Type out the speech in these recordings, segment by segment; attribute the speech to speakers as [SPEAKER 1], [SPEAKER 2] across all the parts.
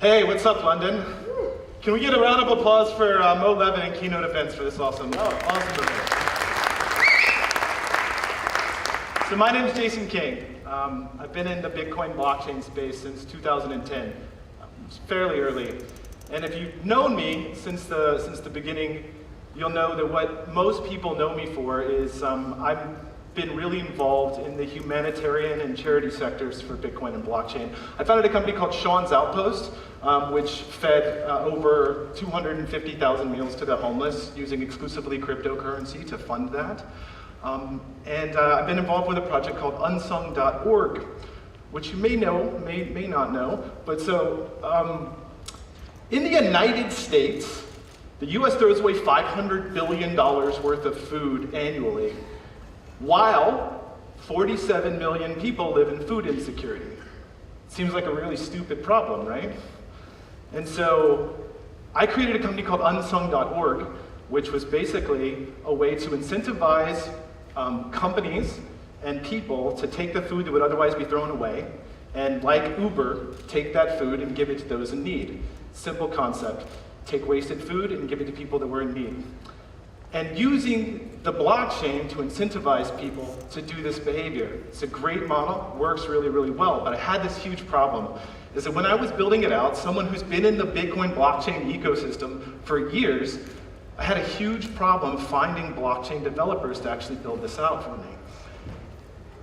[SPEAKER 1] Hey, what's up, London? Can we get a round of applause for Mo Levin and Keynote Events for this awesome event? So my name is Jason King. I've been in the Bitcoin blockchain space since 2010. It's fairly early. And if you've known me since the beginning, you'll know that what most people know me for is I've been really involved in the humanitarian and charity sectors for Bitcoin and blockchain. I founded a company called Sean's Outpost, which fed over 250,000 meals to the homeless using exclusively cryptocurrency to fund that. I've been involved with a project called Unsungorg, which you may know, may not know. But so, in the United States, the US throws away $500 billion worth of food annually, while 47 million people live in food insecurity. Seems like a really stupid problem, right? And so I created a company called Unsung.org, which was basically a way to incentivize companies and people to take the food that would otherwise be thrown away, and like Uber, take that food and give it to those in need. Simple concept. Take wasted food and give it to people that were in need. And using the blockchain to incentivize people to do this behavior. It's a great model, works really, really well, but I had this huge problem, is that when I was building it out, someone who's been in the Bitcoin blockchain ecosystem for years, I had a huge problem finding blockchain developers to actually build this out for me.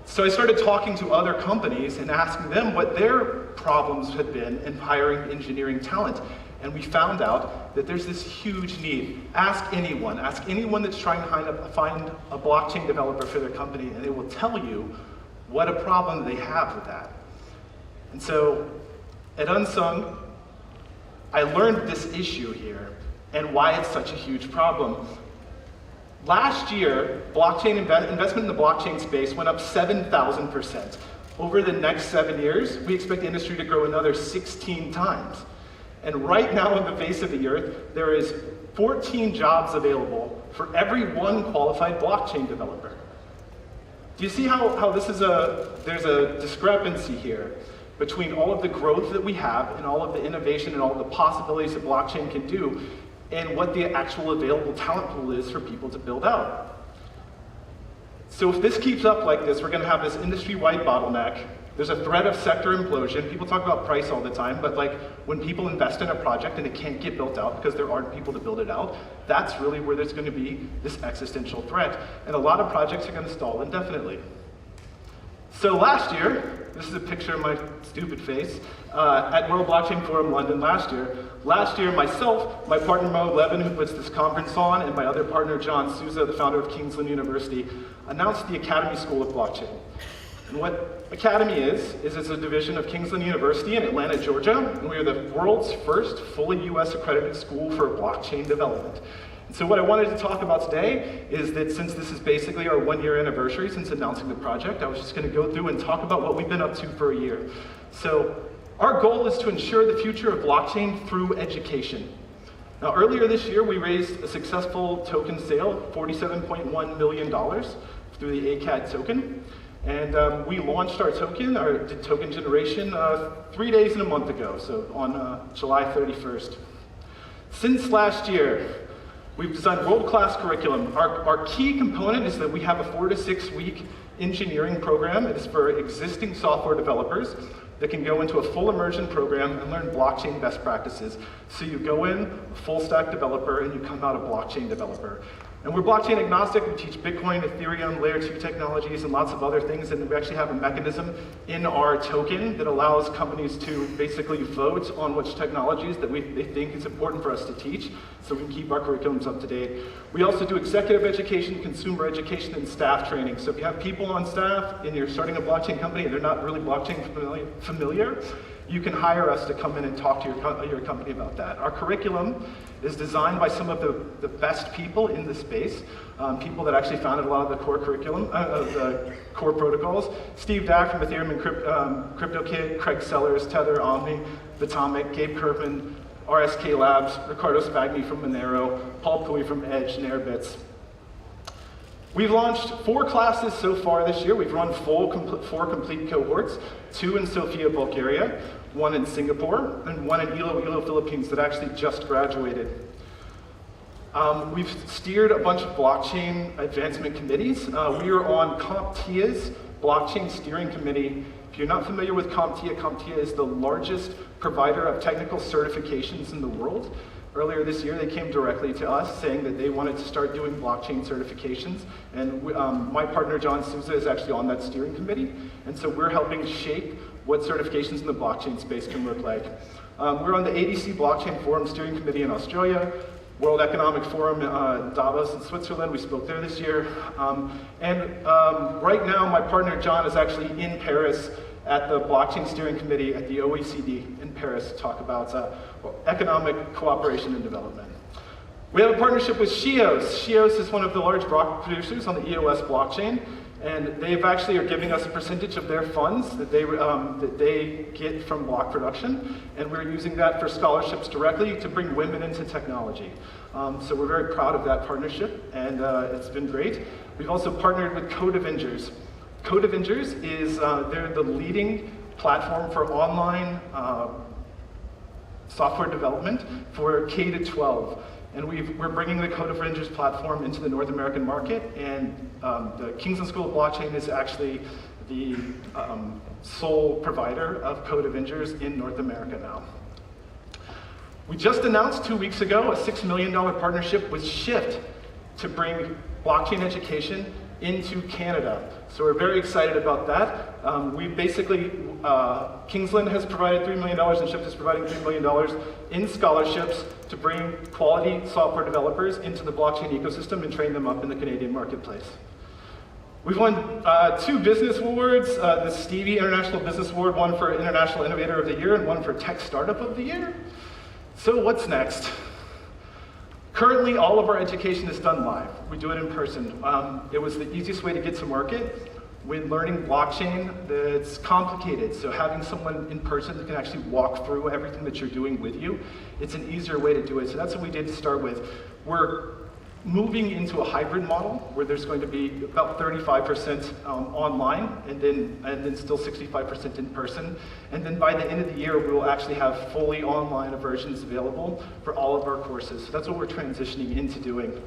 [SPEAKER 1] So I started talking to other companies and asking them what their problems had been in hiring engineering talent. And we found out that there's this huge need. Ask anyone that's trying to find a blockchain developer for their company, and they will tell you what a problem they have with that. And so at Unsung, I learned this issue here and why it's such a huge problem. Last year, blockchain investment in the blockchain space went up 7,000%. Over the next 7 years, we expect the industry to grow another 16 times. And right now on the face of the earth, there is 14 jobs available for every one qualified blockchain developer. Do you see how there's a discrepancy here between all of the growth that we have and all of the innovation and all of the possibilities that blockchain can do and what the actual available talent pool is for people to build out? So if this keeps up like this, we're going to have this industry-wide bottleneck. There's a threat of sector implosion. People talk about price all the time, but like when people invest in a project and it can't get built out because there aren't people to build it out, that's really where there's going to be this existential threat. And a lot of projects are going to stall indefinitely. So last year, this is a picture of my stupid face, at World Blockchain Forum London last year, myself, my partner Mo Levin, who puts this conference on, and my other partner John Souza, the founder of Kingsland University, announced the Academy School of Blockchain. And what Academy is it's a division of Kingsland University in Atlanta, Georgia, and we are the world's first fully US accredited school for blockchain development. And so what I wanted to talk about today is that since this is basically our 1-year anniversary since announcing the project, I was just going to go through and talk about what we've been up to for a year. So our goal is to ensure the future of blockchain through education. Now earlier this year, we raised a successful token sale, $47.1 million through the ACAD token. And we launched our token, did token generation 3 days and a month ago, so on July 31st. Since last year, we've designed world-class curriculum. Our key component is that we have a 4 to 6 week engineering program. It is for existing software developers that can go into a full immersion program and learn blockchain best practices. So you go in, a full stack developer, and you come out a blockchain developer. And we're blockchain agnostic. We teach Bitcoin, Ethereum, Layer 2 technologies, and lots of other things. And we actually have a mechanism in our token that allows companies to basically vote on which technologies that they think is important for us to teach, so we can keep our curriculums up to date. We also do executive education, consumer education, and staff training. So if you have people on staff and you're starting a blockchain company and they're not really blockchain familiar, you can hire us to come in and talk to your company about that. Our curriculum is designed by some of the best people in the space, people that actually founded a lot of the core curriculum, the core protocols. Steve Dack from Ethereum and CryptoKid, Craig Sellers, Tether, Omni, Vitomic, Gabe Kirkman, RSK Labs, Ricardo Spagni from Monero, Paul Pui from Edge, and Airbits. We've launched 4 classes so far this year. We've run 4 complete cohorts, 2 in Sofia, Bulgaria, 1 in Singapore, and 1 in Iloilo, Philippines that actually just graduated. We've steered a bunch of blockchain advancement committees. We are on CompTIA's blockchain steering committee. If you're not familiar with CompTIA, CompTIA is the largest provider of technical certifications in the world. Earlier this year, they came directly to us saying that they wanted to start doing blockchain certifications. And my partner, John Souza, is actually on that steering committee. And so we're helping shape what certifications in the blockchain space can look like. We're on the ADC Blockchain Forum Steering Committee in Australia, World Economic Forum Davos in Switzerland. We spoke there this year. Right now, my partner, John, is actually in Paris at the Blockchain Steering Committee at the OECD in Paris to talk about economic cooperation and development. We have a partnership with Shios. Shios is one of the large block producers on the EOS blockchain, and they've actually are giving us a percentage of their funds that they get from block production, and we're using that for scholarships directly to bring women into technology. So we're very proud of that partnership, and it's been great. We've also partnered with Code Avengers. Code Avengers is they're the leading platform for online software development for K-12. And we're bringing the Code Avengers platform into the North American market, and the Kingsland School of Blockchain is actually the sole provider of Code Avengers in North America now. We just announced 2 weeks ago a $6 million partnership with Shift to bring blockchain education into Canada. So we're very excited about that. We basically, Kingsland has provided $3 million and Shift is providing $3 million in scholarships to bring quality software developers into the blockchain ecosystem and train them up in the Canadian marketplace. We've won 2 business awards, the Stevie International Business Award, one for International Innovator of the Year and one for Tech Startup of the Year. So what's next? Currently, all of our education is done live. We do it in person. It was the easiest way to get to market. When learning blockchain, it's complicated. So having someone in person that can actually walk through everything that you're doing with you, it's an easier way to do it. So that's what we did to start with. We're moving into a hybrid model where there's going to be about 35% online and then still 65% in person. And then by the end of the year, we will actually have fully online versions available for all of our courses. So that's what we're transitioning into doing.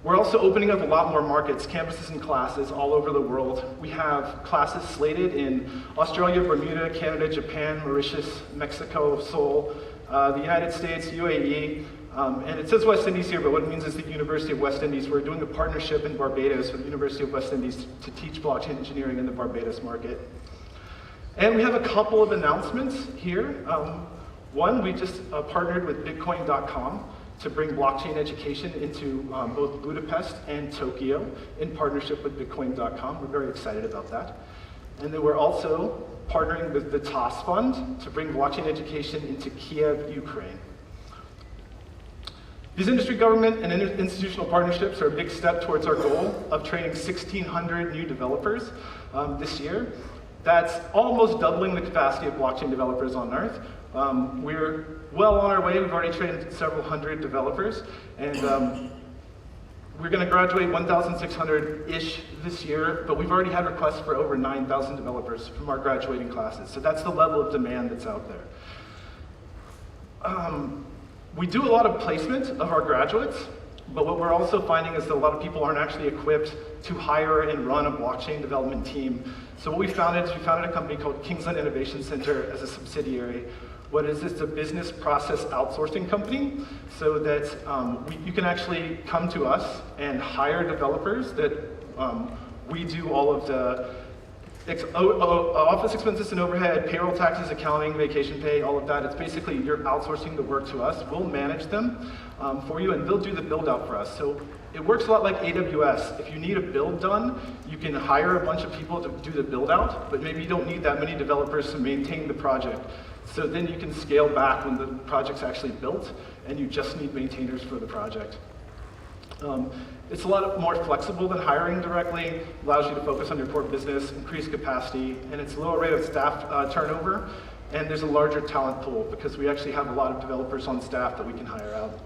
[SPEAKER 1] We're also opening up a lot more markets, campuses and classes all over the world. We have classes slated in Australia, Bermuda, Canada, Japan, Mauritius, Mexico, Seoul, the United States, UAE, and it says West Indies here, but what it means is the University of West Indies. We're doing a partnership in Barbados with the University of West Indies to teach blockchain engineering in the Barbados market. And we have a couple of announcements here. One, we just partnered with Bitcoin.com to bring blockchain education into both Budapest and Tokyo in partnership with Bitcoin.com. We're very excited about that. And then we're also partnering with the TOS Fund to bring blockchain education into Kiev, Ukraine. These industry, government, and institutional partnerships are a big step towards our goal of training 1,600 new developers this year. That's almost doubling the capacity of blockchain developers on Earth. We're well on our way. We've already trained several hundred developers, and we're going to graduate 1,600-ish this year, but we've already had requests for over 9,000 developers from our graduating classes. So that's the level of demand that's out there. We do a lot of placement of our graduates, but what we're also finding is that a lot of people aren't actually equipped to hire and run a blockchain development team. So what we founded is we founded a company called Kingsland Innovation Center as a subsidiary. What is this? It's a business process outsourcing company, so that you can actually come to us and hire developers that we do all of the office expenses and overhead, payroll, taxes, accounting, vacation pay, all of that. It's basically you're outsourcing the work to us. We'll manage them for you, and they'll do the build out for us. So it works a lot like AWS. If you need a build done, you can hire a bunch of people to do the build out, but maybe you don't need that many developers to maintain the project. So then you can scale back when the project's actually built, and you just need maintainers for the project. It's a lot more flexible than hiring directly, allows you to focus on your core business, increase capacity, and it's a lower rate of staff turnover, and there's a larger talent pool because we actually have a lot of developers on staff that we can hire out.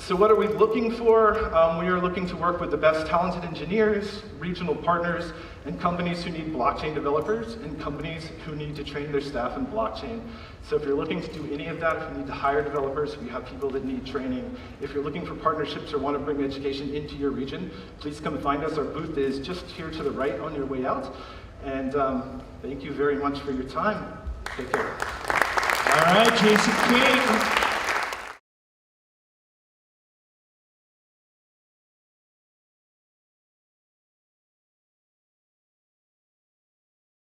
[SPEAKER 1] So what are we looking for? We are looking to work with the best talented engineers, regional partners, and companies who need blockchain developers, and companies who need to train their staff in blockchain. So if you're looking to do any of that, if you need to hire developers, if you have people that need training, if you're looking for partnerships or want to bring education into your region, please come find us. Our booth is just here to the right on your way out. And thank you very much for your time. Take care.
[SPEAKER 2] All right, Jason King.